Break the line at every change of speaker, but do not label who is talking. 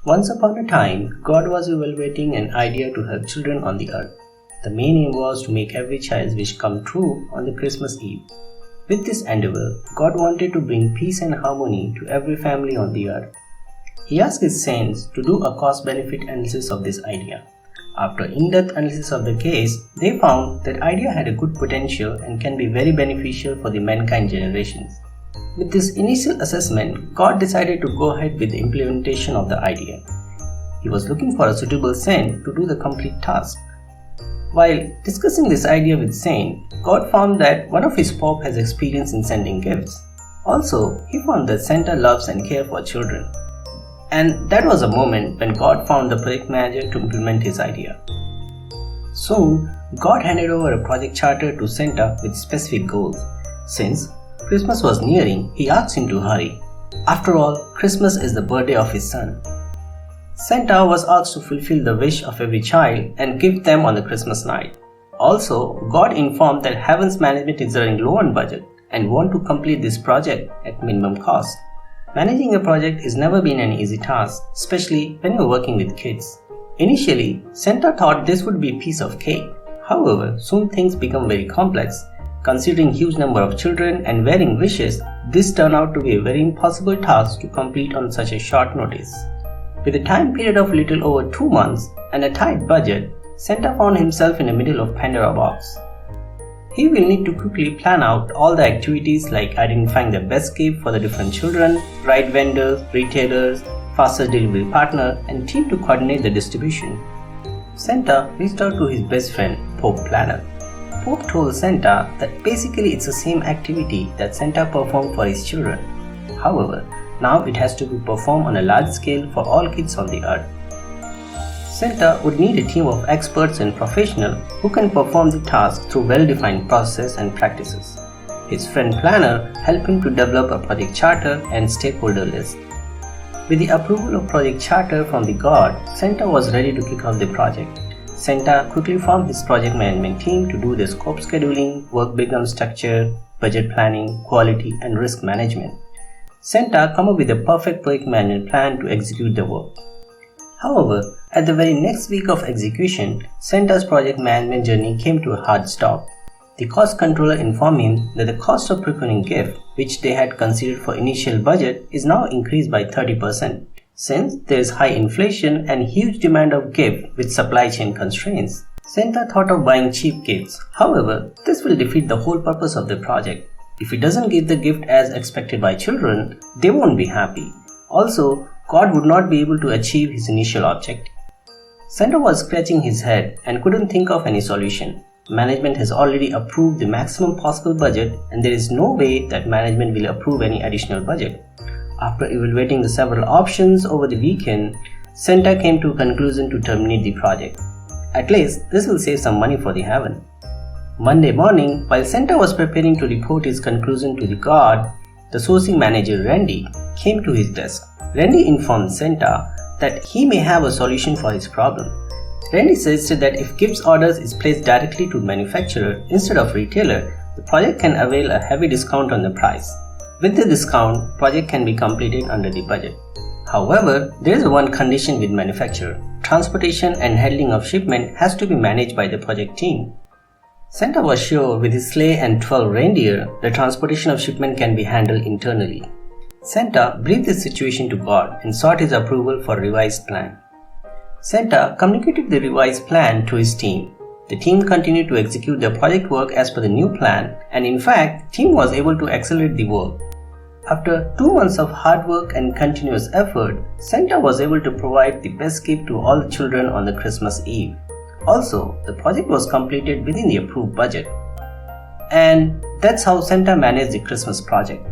Once upon a time, God was evaluating an idea to help children on the earth. The main aim was to make every child's wish come true on the Christmas Eve. With this endeavor, God wanted to bring peace and harmony to every family on the earth. He asked his saints to do a cost-benefit analysis of this idea. After in-depth analysis of the case, they found that idea had a good potential and can be very beneficial for the mankind generations. With this initial assessment, God decided to go ahead with the implementation of the idea. He was looking for a suitable saint to do the complete task. While discussing this idea with Saint, God found that one of his pope has experience in sending gifts. Also, he found that Santa loves and cares for children. And that was a moment when God found the project manager to implement his idea. Soon, God handed over a project charter to Santa with specific goals. Since Christmas was nearing, he asked him to hurry. After all, Christmas is the birthday of his son. Santa was asked to fulfill the wish of every child and give them on the Christmas night. Also, God informed that Heaven's management is running low on budget and want to complete this project at minimum cost. Managing a project has never been an easy task, especially when you're working with kids. Initially, Santa thought this would be a piece of cake. However, soon things become very complex. Considering huge number of children and varying wishes, this turned out to be a very impossible task to complete on such a short notice. With a time period of little over 2 months and a tight budget, Santa found himself in the middle of Pandora box. He will need to quickly plan out all the activities like identifying the best gift for the different children, right vendors, retailers, fastest delivery partner, and team to coordinate the distribution. Santa reached out to his best friend, Pope Planner. Pope told Santa that basically it's the same activity that Santa performed for his children. However, now it has to be performed on a large scale for all kids on the earth. Santa would need a team of experts and professionals who can perform the task through well-defined processes and practices. His friend Planner helped him to develop a project charter and stakeholder list. With the approval of project charter from the God, Santa was ready to kick off the project. Santa quickly formed his project management team to do the scope scheduling, work breakdown structure, budget planning, quality, and risk management. Santa came up with a perfect project management plan to execute the work. However, at the very next week of execution, Santa's project management journey came to a hard stop. The cost controller informed him that the cost of procuring gift, which they had considered for initial budget, is now increased by 30%, since there is high inflation and huge demand of gift with supply chain constraints. Santa thought of buying cheap gifts. However, this will defeat the whole purpose of the project. If he doesn't give the gift as expected by children, they won't be happy. Also, God would not be able to achieve his initial objective. Santa was scratching his head and couldn't think of any solution. Management has already approved the maximum possible budget and there is no way that management will approve any additional budget. After evaluating the several options over the weekend, Santa came to a conclusion to terminate the project. At least this will save some money for the heaven. Monday morning, while Santa was preparing to report his conclusion to the God, the sourcing manager Randy came to his desk. Randy informed Santa that he may have a solution for his problem. Randy suggested that if gifts orders is placed directly to manufacturer instead of retailer, the project can avail a heavy discount on the price. With the discount, project can be completed under the budget. However, there is one condition with manufacturer. Transportation and handling of shipment has to be managed by the project team. Santa was sure with his sleigh and 12 reindeer, the transportation of shipment can be handled internally. Santa briefed the situation to God and sought his approval for a revised plan. Santa communicated the revised plan to his team. The team continued to execute their project work as per the new plan, and in fact, the team was able to accelerate the work. After 2 months of hard work and continuous effort, Santa was able to provide the best gift to all the children on the Christmas Eve. Also, the project was completed within the approved budget. And that's how Santa managed the Christmas project.